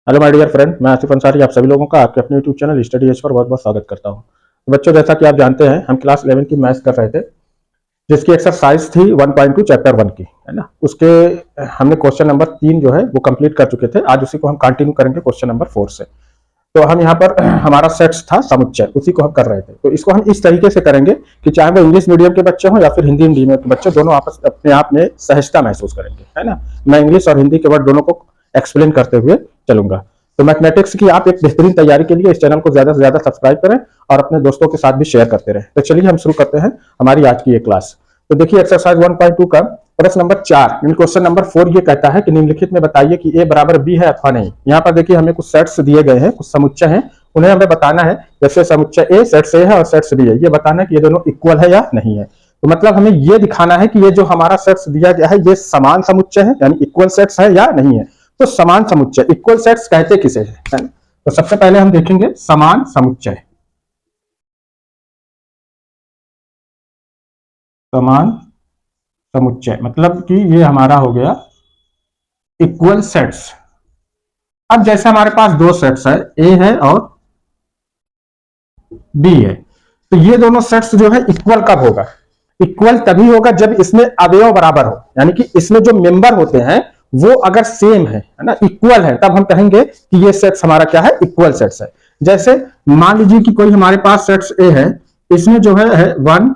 Hello my dear friend, मैं आसिफ अंसारी आप सभी लोगों का आपके अपने YouTube channel study as per बहुत बहुत स्वागत करता हूं। तो बच्चों, जैसा कि आप जानते हैं, हम क्लास 11 की मैथ्स कर रहे थे, जिसकी एक्सरसाइज थी 1.2 चैप्टर 1 की, है ना। उसके हमने क्वेश्चन नंबर 3 जो है वो कंप्लीट कर चुके थे। आज उसी को हम कंटिन्यू करेंगे क्वेश्चन नंबर 4 से। तो हम यहाँ पर हमारा सेट्स था समुच्चय, उसी को हम कर रहे थे। तो इसको हम इस तरीके से करेंगे कि चाहे वो इंग्लिश मीडियम के बच्चे हों या फिर हिंदी मीडियम के बच्चे, दोनों आपस अपने आप में सहजता महसूस करेंगे, है ना। मैं इंग्लिश और हिंदी के वर्ड दोनों को एक्सप्लेन करते हुए चलूंगा। तो मैथमेटिक्स की आप एक बेहतरीन तैयारी के लिए इस चैनल को ज्यादा से ज्यादा सब्सक्राइब करें और अपने दोस्तों के साथ भी शेयर करते रहें। तो चलिए हम शुरू करते हैं हमारी आज की ये क्लास। तो देखिए एक्सरसाइज 1.2 का प्रश्न नंबर 4 क्वेश्चन नंबर 4 ये कहता है कि निम्नलिखित में बताइए कि ए बराबर बी है अथवा नहीं। यहाँ पर देखिए हमें कुछ सेट्स दिए गए हैं, कुछ समुच्चय हैं, उन्हें हमें बताना है। जैसे समुच्चय ए सेट्स ए है और सेट्स बी है, ये बताना है कि ये दोनों इक्वल है या नहीं है। तो मतलब हमें ये दिखाना है कि ये जो हमारा सेट्स दिया गया है ये समान समुच्चय है, यानी इक्वल सेट्स है या नहीं है। तो समान समुच्चय, इक्वल सेट्स कहते किसे है? तो सबसे पहले हम देखेंगे समान समुच्चय। समान समुच्चय मतलब कि ये हमारा हो गया इक्वल सेट्स। अब जैसे हमारे पास दो सेट्स है, ए है और बी है, तो ये दोनों सेट्स जो है इक्वल कब होगा? इक्वल तभी होगा जब इसमें अवयव बराबर हो, यानी कि इसमें जो मेंबर होते हैं वो अगर सेम है ना, इक्वल है, तब हम कहेंगे कि ये सेट्स हमारा क्या है? इक्वल सेट्स है। जैसे मान लीजिए कि कोई हमारे पास सेट्स ए है, इसमें जो है 1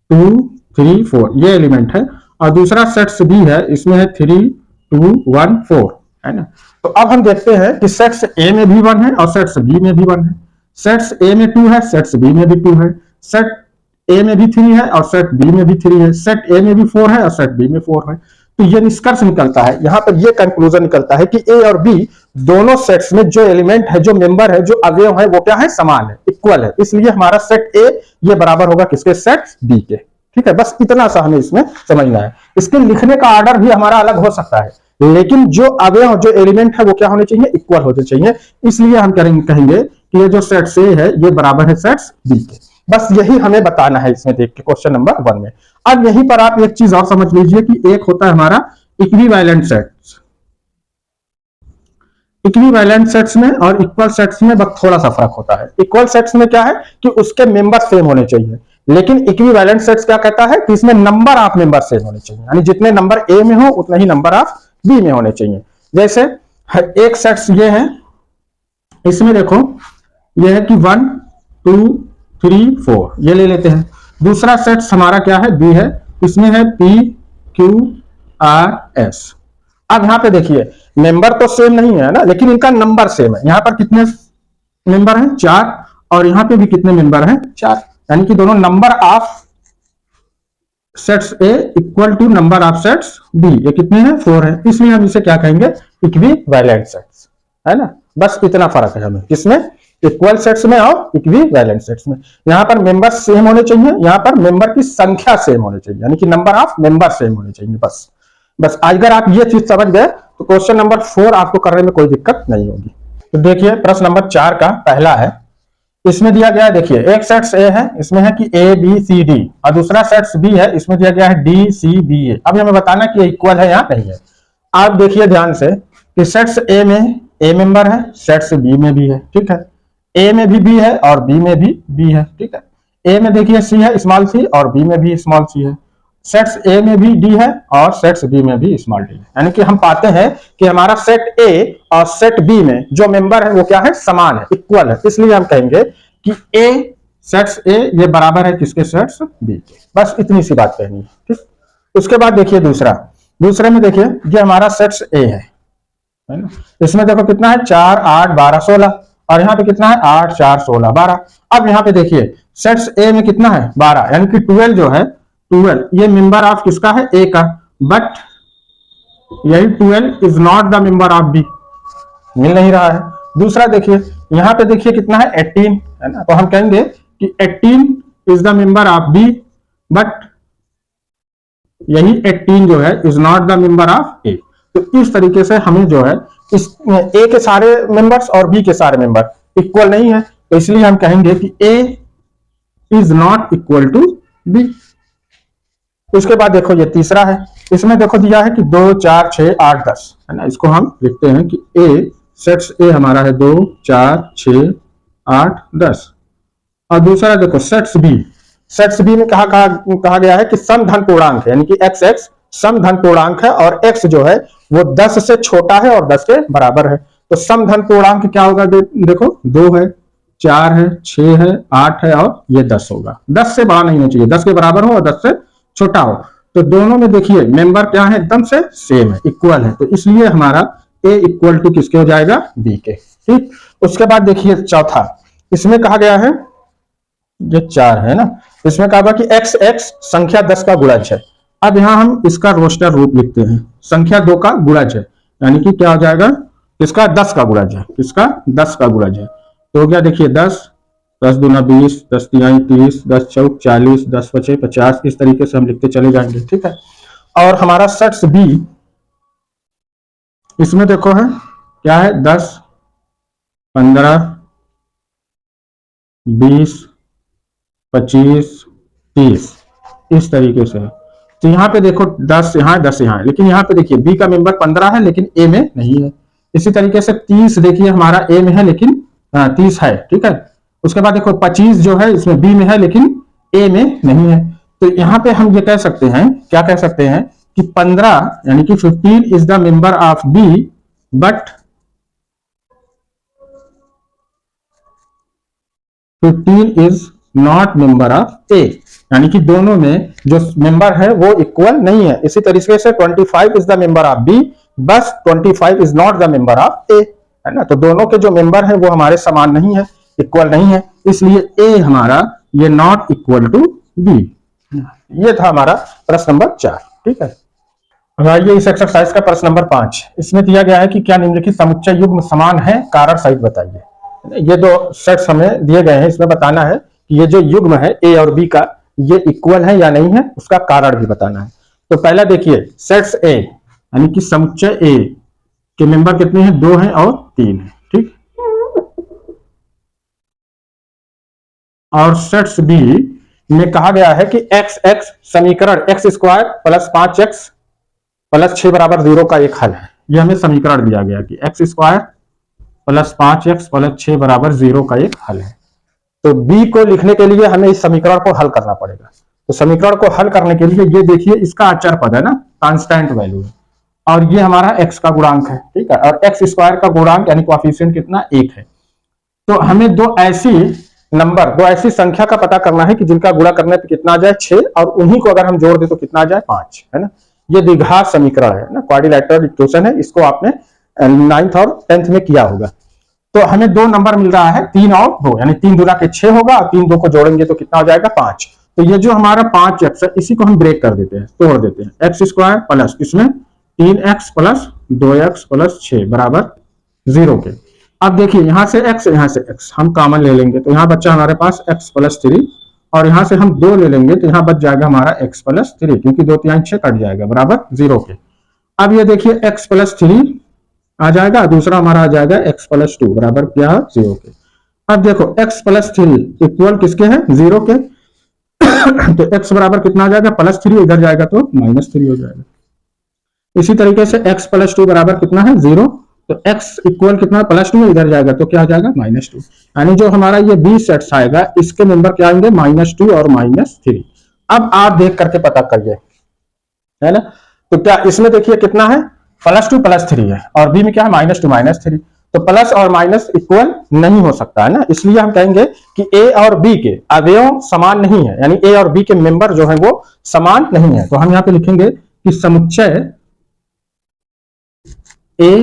2 3 4 ये एलिमेंट है, और दूसरा सेट्स बी है, इसमें है 3 2 1 4, है ना। तो अब हम देखते हैं कि सेट्स ए में भी 1 है और सेट्स बी में भी 1 है। सेट्स ए में 2 है, सेट्स बी में भी 2 है। सेट ए में भी 3 है और सेट बी में भी 3 है। सेट ए में भी 4 है और सेट बी में 4 है। तो ये निष्कर्ष निकलता है, यहां पर ये कंक्लूजन निकलता है कि ए और बी दोनों सेट्स में जो एलिमेंट है, जो मेंबर है, जो अवयव है, वो क्या है? समान है, इक्वल है। इसलिए हमारा सेट ए ये बराबर होगा किसके? सेट बी के। ठीक है, बस इतना सा हमें इसमें समझना है। इसके लिखने का ऑर्डर भी हमारा अलग हो सकता है, लेकिन जो अवयव, जो एलिमेंट है, वो क्या होने चाहिए? इक्वल होने चाहिए। इसलिए हम कहेंगे कि ये जो सेट ए है ये बराबर है सेट बी के। बस यही हमें बताना है इसमें देख के क्वेश्चन नंबर 1 में। अब यहीं पर आप एक चीज और समझ लीजिए कि एक होता है हमारा इक्विवेलेंट सेट्स। इक्विवेलेंट सेट्स में और इक्वल सेट्स में बस थोड़ा सा फर्क होता है। इक्वल सेट्स में क्या है कि उसके मेंबर सेम होने चाहिए, लेकिन इक्विवेलेंट सेट्स क्या कहता है कि इसमें नंबर ऑफ मेंबर सेम होने चाहिए, यानी जितने नंबर ए में हो उतने ही नंबर ऑफ बी में होने चाहिए। जैसे एक सेट्स ये है, इसमें देखो ये है कि 1 2 3 4 ये ले लेते हैं। दूसरा सेट हमारा क्या है? बी है, इसमें है P Q R S। अब यहां पे देखिए मेंबर तो सेम नहीं है ना, लेकिन इनका नंबर सेम है। यहां पर कितने मेंबर हैं? 4, और यहां पे भी कितने मेंबर हैं? 4, यानी कि दोनों number of sets A equal to number of sets B. ये कितने हैं? 4 है। इसलिए हम इसे क्या कहेंगे? इक्विवेलेंट सेट्स, है ना। बस इतना फर्क है हमें किसमें? इक्वल सेट्स में और इक्विवेलेंट सेट्स में। यहां पर मेंबर सेम होने चाहिए, यहां पर मेंबर की संख्या सेम होनी चाहिए, यानी कि नंबर ऑफ मेंबर सेम होने चाहिए। बस अगर आप ये चीज समझ गए तो क्वेश्चन नंबर 4 आपको करने में कोई दिक्कत नहीं होगी। तो देखिए प्रश्न नंबर 4 का पहला है, इसमें दिया गया है, देखिए एक सेट्स ए है, इसमें है कि ए बी सी डी, और दूसरा सेट्स बी है, इसमें दिया गया है डी सी बी ए। अब हमें बताना कि ये इक्वल है या नहीं है। आप देखिए ध्यान से कि सेट्स ए में ए मेंबर है, सेट्स बी में भी है, ठीक है। ए में भी बी है और बी में भी बी है, ठीक है। ए में देखिए सी है, स्मॉल सी, और बी में भी स्मॉल सी है। सेट्स ए में भी डी है और सेट्स बी में भी स्मॉल डी है, यानी कि हम पाते हैं कि हमारा सेट ए और सेट बी में जो मेंबर है वो क्या है? समान है, इक्वल है। इसलिए हम कहेंगे कि ए सेट्स ए ये बराबर है किसके? सेट्स बी के। बस इतनी सी बात कहनी है, ठीक। उसके बाद देखिए दूसरे में देखिए ये हमारा सेट्स ए है ना। इसमें देखो कितना है? 4 8 12 16, और यहाँ पे कितना है? 8 4 16 12। अब यहाँ पे देखिए सेट्स ए में कितना है? 12, यानी कि 12 जो है, 12 ये मेंबर ऑफ किसका है? ए का। बट यही 12 is not the member of B, मिल नहीं रहा है। दूसरा देखिए यहाँ पे देखिए कितना है? 18, है ना। तो हम कहेंगे कि 18 is the member of B, but यही 18 जो है is not the member of A. तो इस तरीके से हमें जो है इस ए के सारे मेंबर्स और बी के सारे मेंबर इक्वल नहीं है, तो इसलिए हम कहेंगे कि A is not equal to B. उसके बाद देखो ये तीसरा है, इसमें देखो दिया है कि 2 4 6 8 10, है ना। इसको हम लिखते हैं कि ए सेट्स ए हमारा है 2, 4, 6, 8, 10। और दूसरा देखो सेट्स बी, सेट्स बी में कहा गया है कि सम धन पूर्णांक है, यानी कि एक्स एक्स सम धन पूर्णांक है और एक्स जो है वो 10 से छोटा है और 10 के बराबर है। तो सम धन पूर्णांक क्या होगा, देखो 2 है, 4 है, 6 है, 8 है और ये 10 होगा। 10 से बड़ा नहीं होना चाहिए, 10 के बराबर हो और 10 से छोटा हो। तो दोनों में देखिए मेंबर क्या है, एकदम से सेम है, इक्वल है, तो इसलिए हमारा ए इक्वल टू किसके हो जाएगा, बी के। ठीक, उसके बाद देखिए चौथा, इसमें कहा गया है, ये 4 है ना, इसमें कहा कि एक्स एक्स संख्या 10 का गुणज है। अब यहां हम इसका रोस्टर रूप लिखते हैं, संख्या 2 का गुणज है, यानी कि क्या हो जाएगा, किसका, 10 का गुणज है, किसका, 10 का गुणज है। तो हो गया देखिए 10, 10 दूना 20, 10 तिहाई 30, 10 चौक 40, 10 पचे 50, इस तरीके से हम लिखते चले जाएंगे। ठीक है, और हमारा सेट्स बी, इसमें देखो है क्या है, 10, 15, 20, 25, 30, इस तरीके से है। तो यहाँ पे देखो 10 यहाँ 10 यहाँ है, लेकिन यहाँ पे देखिए बी का मेंबर 15 है लेकिन ए में नहीं है। इसी तरीके से 30 देखिए हमारा ए में है लेकिन 30 है। ठीक है, उसके बाद देखो 25 जो है इसमें बी में है लेकिन ए में नहीं है। तो यहाँ पे हम ये कह सकते हैं, क्या कह सकते हैं कि 15 यानी कि 15 is the member of B but 15 is not member of A, यानी कि दोनों में जो मेंबर है वो इक्वल नहीं है। इसी तरीके से 25 is the member of B बस 25 is not the member of A, है ना। तो दोनों के जो मेंबर है वो हमारे समान नहीं है, इक्वल नहीं है, इसलिए ए हमारा ये नॉट इक्वल टू बी। ये था हमारा प्रश्न नंबर 4। ठीक है, अब आइए इस एक्सरसाइज का प्रश्न नंबर 5। इसमें दिया गया है कि क्या निम्नलिखित समुच्चय युग्म समान है, कारण सहित बताइए। ये दो सेट्स हमें दिए गए हैं, इसमें बताना है कि ये जो युग्म है ए और बी का ये इक्वल है या नहीं है, उसका कारण भी बताना है। तो पहला देखिए सेट्स ए यानी कि समुच्चय ए के मेंबर कितने हैं, 2 हैं और 3 हैं। ठीक, और सेट्स बी में कहा गया है कि एक्स एक्स समीकरण x square plus 5x plus 6 बराबर 0 का एक हल है। यह हमें समीकरण दिया गया कि x square plus 5x plus 6 बराबर 0 का एक हल है। तो b को लिखने के लिए हमें इस समीकरण को हल करना पड़ेगा। तो समीकरण को हल करने के लिए ये देखिए इसका अचर पद है ना, कांस्टेंट वैल्यू है, और ये हमारा x का गुणांक है। ठीक है, और एक्स स्क्वायर का गुणांक यानी कोएफिशिएंट कितना, 1 है। तो हमें दो ऐसी संख्या का पता करना है कि जिनका गुणा करने पे कितना आ जाए, 6, और उन्हीं को अगर हम जोड़ दे तो कितना आ जाए, 5, है ना। ये द्विघात समीकरण है ना, क्वाड्रिलेटरल इक्वेशन है, इसको आपने 9th और 10th में किया होगा। तो हमें 2 नंबर मिल रहा है, 3 और 2, यानी 3 दूना के 6 होगा और 3 2 को जोड़ेंगे तो कितना हो जाएगा, 5। तो ये जो हमारा 5x है इसी को हम ब्रेक कर देते हैं, तोड़ देते हैं। एक्स स्क्वायर प्लस इसमें 3x प्लस 2x प्लस 6 बराबर 0 के। अब देखिए यहां से x यहां से x हम कॉमन ले लेंगे, तो यहां बच्चा हमारे पास x प्लस 3, और यहां से हम 2 ले लेंगे तो यहां बच जाएगा हमारा x प्लस 3, क्योंकि 2 3 6 कट जाएगा बराबर 0 के। अब ये देखिए x प्लस 3 आ जाएगा, दूसरा हमारा आ जाएगा x प्लस 2 बराबर क्या है, 0 के। अब देखो x प्लस 3 इक्वल किसके हैं, 0 के। तो x बराबर कितना आ जाएगा, प्लस 3, इधर जाएगा तो माइनस 3 हो जाएगा। इसी तरीके से x प्लस 2 बराबर कितना है, 0, तो x इक्वल कितना, प्लस 2, इधर जाएगा तो क्या आ जाएगा, -2। यानी जो हमारा ये बी सेट्स आएगा इसके मेंबर क्या आएंगे, -2 और -3। अब आप देख करके पता करिए, है ना। तो क्या इसमें देखिए कितना है, +2 +3 है, और बी में क्या है, -2 -3। तो प्लस और माइनस इक्वल नहीं हो सकता है ना, इसलिए हम कहेंगे कि ए और बी के अवयव समान नहीं है, यानी ए और बी के मेंबर जो है वो समान नहीं है। तो हम यहां पे लिखेंगे कि समुच्चय ए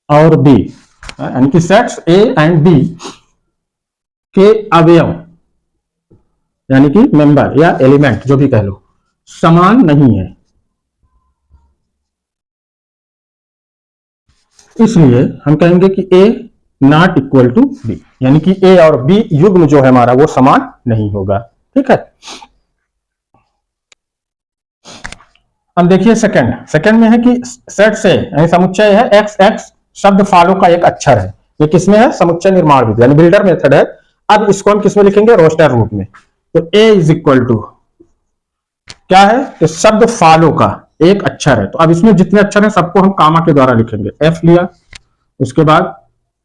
और बी यानी कि सेट्स ए एंड बी के अवयव यानी कि मेंबर या एलिमेंट जो भी कह लो समान नहीं है, इसलिए हम कहेंगे कि ए नॉट इक्वल टू बी, यानी कि ए और बी युग्म जो है हमारा वो समान नहीं होगा। ठीक है, अब देखिए सेकंड में है कि सेट से यानी समुच्चय है एक्स एक्स शब्द फालो का एक अक्षर है। ये किसमें है, समुच्चय निर्माण विधि यानी बिल्डर मेथड है। अब इसको हम किसमें लिखेंगे, रोस्टर रूप में। तो ए इज इक्वल टू क्या है, कि शब्द फालो का एक अक्षर है। तो अब इसमें जितने अक्षर है सबको हम कामा के द्वारा लिखेंगे, एफ लिया, उसके बाद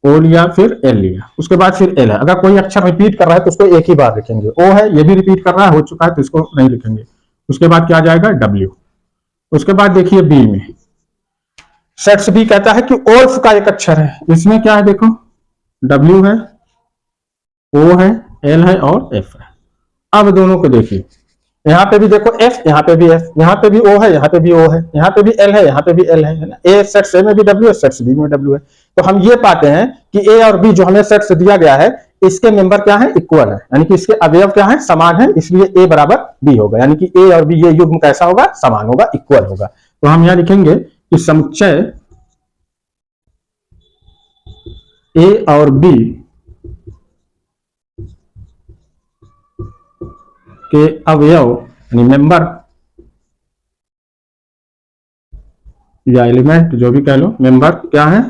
ओ लिया, फिर एल लिया, उसके बाद फिर एल है। अगर कोई अक्षर रिपीट कर रहा है तो उसको एक ही बार लिखेंगे। ओ है, ये भी रिपीट कर रहा है, हो चुका है तो इसको नहीं लिखेंगे। उसके बाद क्या जाएगा, डब्ल्यू। उसके बाद देखिए बी में, सेट्स बी कहता है कि ओल्फ का एक अक्षर है। इसमें क्या है, देखो डब्ल्यू है, ओ है, एल है और एफ है। अब दोनों को देखिए, यहाँ पे भी देखो एफ, यहाँ पे भी एफ, यहाँ पे भी ओ है, यहाँ पे भी ओ है, यहाँ पे भी एल है, यहाँ पे भी एल है ना। ए सेट्स ए में भी डब्ल्यू है, सेट्स बी में डब्ल्यू है। तो हम ये पाते हैं कि ए और बी जो हमें सेट्स दिया गया है, इसके मेंबर क्या है, इक्वल है, यानी कि इसके अवयव क्या है, समान है, इसलिए ए बराबर बी होगा, यानी कि ए और बी ये युग्म कैसा होगा, समान होगा, इक्वल होगा। तो हम यहाँ लिखेंगे कि समुच्चय ए और बी के अवयव यानी मेंबर या एलिमेंट जो भी कह लो, मेंबर क्या है,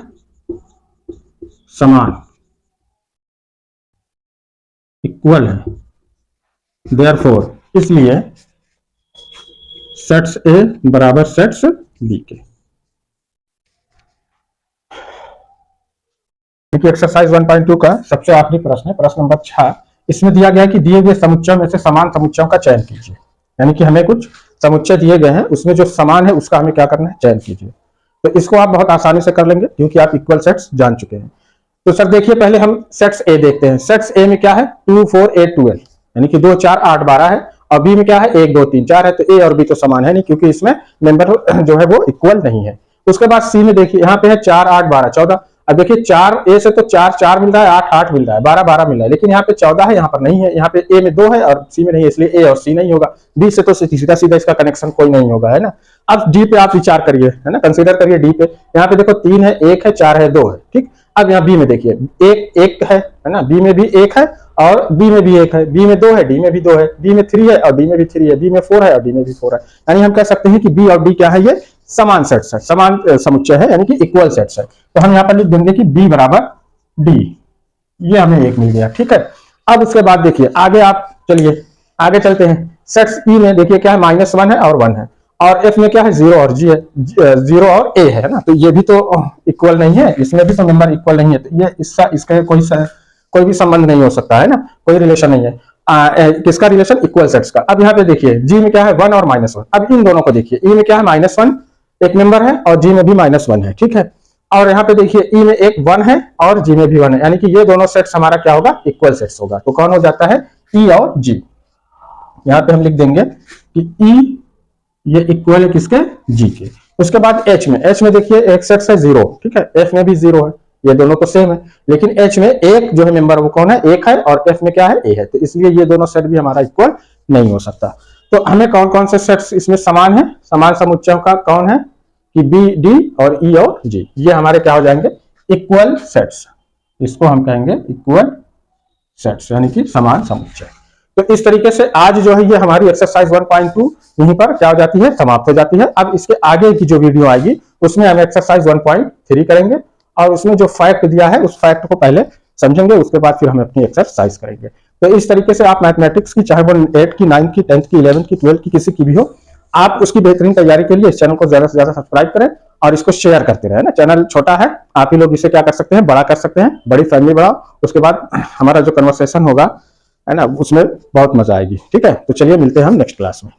समान, इक्वल है। देयरफॉर इसलिए सेट्स ए बराबर सेट्स बी के। एक्सरसाइज 1.2 का सबसे आखिरी प्रश्न है, प्रश्न नंबर 6। इसमें दिया गया है कि दिए गए समुच्चयों में से समान समुच्चयों का चयन कीजिए। यानी कि हमें कुछ समुच्चय दिए गए हैं, उसमें जो समान है उसका हमें क्या करना है, चयन कीजिए। तो इसको आप बहुत आसानी से कर लेंगे क्योंकि आप इक्वल सेट्स जान चुके हैं। तो सर देखिए, पहले हम सेट्स ए देखते हैं। सेट्स ए में क्या है, 2 4 8 12, यानी कि 2 4 8 12 है। और बी में क्या है, 1 2 3 4 है। तो ए और बी तो समान है नहीं, क्योंकि इसमें मेंबर जो है वो इक्वल नहीं है। उसके बाद सी में देखिए, यहाँ पे है 4 8 12 14। अब देखिए 4 ए से तो 4 4 मिल रहा है, 8 8 मिल रहा है, 12 12 मिल रहा है, लेकिन यहाँ पे 14 है, यहाँ पर नहीं है। यहाँ पे ए में 2 है और सी में नहीं है, इसलिए ए और सी नहीं होगा। बी से तो सीधा सीधा इसका कनेक्शन कोई नहीं होगा, है ना। अब डी पे आप विचार करिए, है ना, कंसीडर करिए डी पे। यहाँ पे देखो 3 है, 1 है, 4 है, 2 है, ठीक। अब यहाँ बी में देखिए, एक है ना, बी में भी 1 है और बी में भी 1 है, बी में 2 है, डी में भी 2 है, बी में 3 है और डी में भी 3 है, बी में 4 है और डी में भी 4 है। यानी हम कह सकते हैं कि बी और डी क्या है, ये समान सेट्स है, समान समुच्चय है, यानी कि इक्वल सेट्स है। तो हम यहाँ पर लिख देंगे कि बी बराबर डी, ये हमें एक मिल गया, ठीक है। अब उसके बाद देखिए आगे, आप चलिए आगे चलते हैं। सेट्स ई में देखिए क्या है, -1 है और 1 है। और एफ में क्या है, 0 और जी है, 0 और ए है ना। तो ये भी तो इक्वल नहीं है, इसमें भी तो मेंबर इक्वल नहीं है। तो ये इसका कोई भी संबंध नहीं हो सकता है ना, कोई रिलेशन नहीं है। किसका रिलेशन, इक्वल सेट्स का। अब यहाँ पे देखिए जी में क्या है, 1 और -1। अब इन दोनों को देखिए, ई में क्या है, -1 एक मेंबर है और जी में भी -1 है, ठीक है। और यहाँ पे देखिए ई में एक 1 है और जी में भी 1 है, यानी कि ये दोनों सेट्स हमारा क्या होगा, इक्वल सेट्स होगा। तो कौन हो जाता है, ई और जी। यहाँ पे हम लिख देंगे कि ई ये इक्वल है किसके, जी के। उसके बाद एच में देखिए एक सेट्स है 0, ठीक है, एफ में भी 0 है, ये दोनों तो सेम है। लेकिन एच में एक जो है मेंबर वो कौन है, 1 है, और एफ में क्या है, ए है। तो इसलिए ये दोनों सेट भी हमारा इक्वल नहीं हो सकता। तो हमें कौन कौन से सेट्स इसमें समान है, समान समुच्चयों का कौन है, कि बी डी और ई और जी, ये हमारे क्या हो जाएंगे, इक्वल सेट्स। इसको हम कहेंगे इक्वल सेट्स, यानी कि समान समुच्चय। तो इस तरीके से आज जो है ये हमारी एक्सरसाइज 1.2 यहीं पर क्या हो जाती है, समाप्त हो जाती है। अब इसके आगे की जो वीडियो आएगी उसमें हम एक्सरसाइज 1.3 करेंगे और उसमें जो फैक्ट दिया है उस फैक्ट को पहले समझेंगे, उसके बाद फिर हम अपनी एक्सरसाइज करेंगे। तो इस तरीके से आप मैथमेटिक्स की, चाहे वो 8 की, 9 की, 10 की, 11 की, 12 की, किसी की भी हो, आप उसकी बेहतरीन तैयारी के लिए इस चैनल को ज्यादा से ज्यादा सब्सक्राइब करें और इसको शेयर करते रहे ना। चैनल छोटा है, आप ही लोग इसे क्या कर सकते हैं, बड़ा कर सकते हैं, बड़ी फैमिली बढ़ाओ। उसके बाद हमारा जो कन्वर्सेशन होगा, है ना, उसमें बहुत मजा आएगी, ठीक है। तो चलिए मिलते हैं हम नेक्स्ट क्लास में।